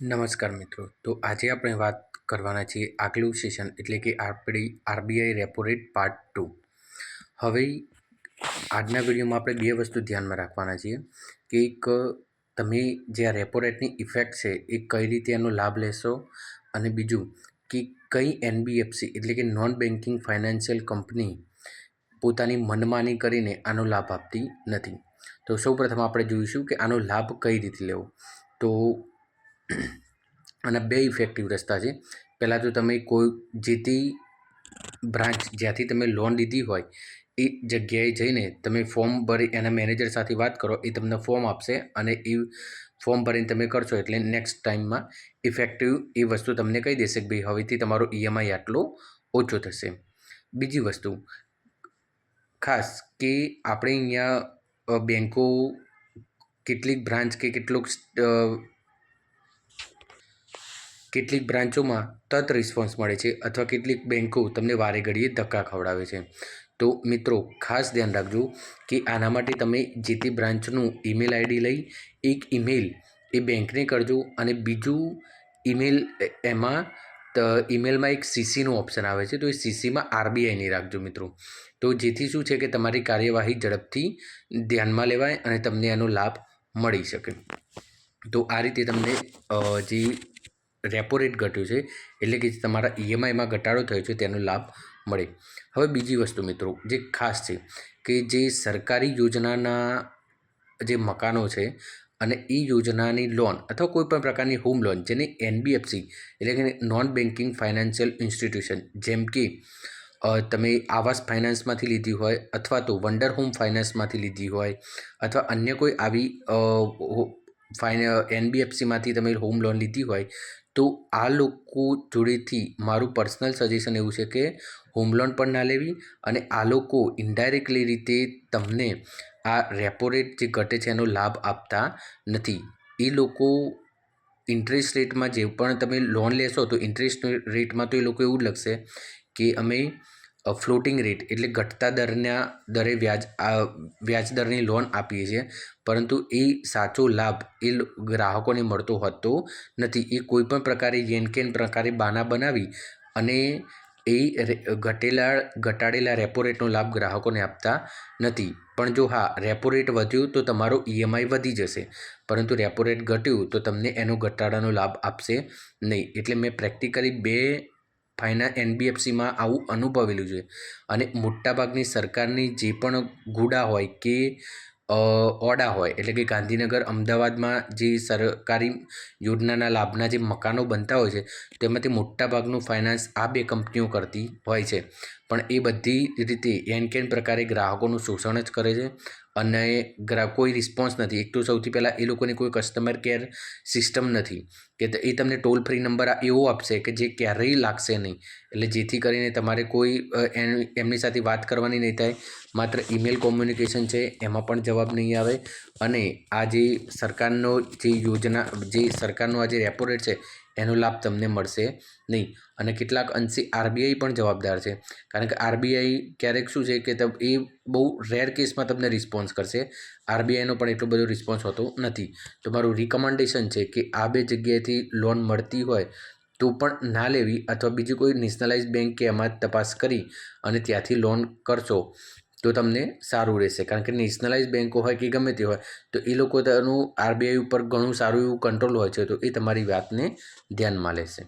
નમસ્કાર મિત્રો, તો આજે આપણે વાત કરવાના છીએ આગલું સેશન એટલે કે આપણી આરબીઆઈ રેપો રેટ પાર્ટ 2. હવે આજના વિડીયોમાં આપણે બે વસ્તુ ધ્યાનમાં રાખવાના છીએ કે એક તમે જે આ રેપો રેટની ઇફેક્ટ છે એ કઈ રીતે એનો લાભ લેશો, અને બીજું કે કઈ એનબીએફસી એટલે કે નોન બેન્કિંગ ફાઇનાન્શિયલ કંપની પોતાની મનમાની કરીને આનો લાભ આપતી નથી. તો સૌપ્રથમ આપણે જોઈશું કે આનો લાભ કઈ રીતે લેવો. તો આના બે ઇફેક્ટિવ રસ્તા છે. પહેલાં તો તમે કોઈ જે તે બ્રાન્ચ જ્યાંથી તમે લોન લીધી હોય એ જગ્યાએ જઈને તમે ફોર્મ ભરી એના મેનેજર સાથે વાત કરો, એ તમને ફોર્મ આપશે અને એ ફોર્મ ભરીને તમે કરશો એટલે નેક્સ્ટ ટાઈમમાં ઇફેક્ટિવ એ વસ્તુ તમને કહી દેશે કે ભાઈ હવેથી તમારો ઈએમઆઈ આટલો ઓછો થશે. બીજી વસ્તુ ખાસ કે આપણે અહીંયા બેન્કો કેટલીક બ્રાન્ચ કે કેટલીક બ્રાન્ચોમાં તરત રિસ્પોન્સ મળે છે અથવા કેટલીક બેન્કો તમને વારે ઘડીએ ધક્કા ખવડાવે છે. તો મિત્રો ખાસ ધ્યાન રાખજો કે આના માટે તમે જે તે બ્રાન્ચનું ઈમેલ આઈડી લઈ એક ઈમેલ એ બેંકને કરજો, અને બીજું ઈમેલ ઈમેલમાં એક સીસીનું ઓપ્શન આવે છે, તો એ સીસીમાં આરબીઆઈની રાખજો મિત્રો. તો જેથી શું છે કે તમારી કાર્યવાહી ઝડપથી ધ્યાનમાં લેવાય અને તમને એનો લાભ મળી શકે. તો આ રીતે તમને જે રેપો રેટ ઘટ્યો છે એટલે કે તમારા ઈએમઆઈમાં ઘટાડો થયો છે તેનો લાભ મળે. હવે બીજી વસ્તુ મિત્રો જે ખાસ છે કે જે સરકારી યોજનાના જે મકાનો છે અને એ યોજનાની લોન અથવા કોઈપણ પ્રકારની હોમ લોન જેને એનબીએફસી એટલે કે નોન બેન્કિંગ ફાઇનાન્શિયલ ઇન્સ્ટિટ્યુશન જેમ કે તમે આવાસ ફાઇનાન્સમાંથી લીધી હોય અથવા તો વંડર હોમ ફાઇનાન્સમાંથી લીધી હોય અથવા અન્ય કોઈ આવી એનબીએફસીમાંથી તમે હોમ લોન લીધી હોય, તો આ લોકો જોડેથી મારું પર્સનલ સજેશન એવું છે કે હોમ લોન પણ ના લેવી, અને આ લોકો ઇનડાયરેક્ટલી રીતે તમને આ રેપો રેટ જે ઘટે છે એનો લાભ આપતા નથી. એ લોકો ઇન્ટરેસ્ટ રેટમાં જે પણ તમે લોન લેશો તો ઇન્ટરેસ્ટ રેટમાં તો એ લોકો એવું જ લખશે કે અમે ફ્લોટિંગ રેટ એટલે ઘટતા દરે વ્યાજ દરની લોન આપીએ છીએ, પરંતુ એ સાચો લાભ એ ગ્રાહકોને મળતો હોતો નથી. એ કોઈપણ પ્રકારે યેનકેન પ્રકારે બાના બનાવી અને એ ઘટાડેલા રેપો રેટનો લાભ ગ્રાહકોને આપતા નથી. પણ જો હા રેપો રેટ વધ્યો તો તમારો ઈએમઆઈ વધી જશે, પરંતુ રેપો રેટ ઘટ્યું તો તમને એનો ઘટાડાનો લાભ આપશે નહીં. એટલે મેં પ્રેક્ટિકલી બે એનબીએફસીમાં આવું અનુભવેલું છે, અને મોટાભાગની સરકારની જે પણ ગુડા હોય કે ઓડા હોય એટલે કે ગાંધીનગર અમદાવાદમાં જે સરકારી યોજનાના લાભના જે મકાનો બનતા હોય છે તેમાંથી મોટાભાગનું ફાઇનાન્સ આ બે કંપનીઓ કરતી હોય છે. પણ એ બધી રીતે એનકેન પ્રકારે ગ્રાહકોનું શોષણ જ કરે છે અને કોઈ રિસ્પોન્સ નથી. એક તો સૌથી પહેલાં એ લોકોની કોઈ કસ્ટમર કેર સિસ્ટમ નથી કે એ તમને ટોલ ફ્રી નંબર એવો આપશે કે જે ક્યારેય લાગશે નહીં, એટલે જેથી કરીને તમારે કોઈ એમની સાથે વાત કરવાની નહીં થાય. માત્ર ઈમેલ કોમ્યુનિકેશન છે એમાં પણ જવાબ નહીં આવે, અને આ જે સરકારનો સરકારનો આ જે રેપો રેટ છે એનો લાભ તમને મળશે નહીં. અને કેટલાક અંશે આરબીઆઈ પણ જવાબદાર છે, કારણ કે આરબીઆઈ ક્યારેક શું છે કે એ બહુ રેર કેસમાં તમને રિસ્પોન્સ કરશે. આરબીઆઈનો પણ એટલો બધો રિસ્પોન્સ હોતો નથી. તો મારું રિકમેન્ડેશન છે કે આ બે જગ્યાએથી લોન મળતી હોય તો પણ ના લેવી, અથવા બીજી કોઈ નેશનલાઇઝ બેંક કે એમાં તપાસ કરી અને ત્યાંથી લોન કરશો તો તમને સારું રહેશે. કારણ કે નેશનલાઇઝ બેન્કો હોય કે ગમે તે હોય તો એ લોકો તેનું આરબીઆઈ ઉપર ઘણું સારું એવું કંટ્રોલ હોય છે, તો એ તમારી વાતને ધ્યાનમાં લેશે.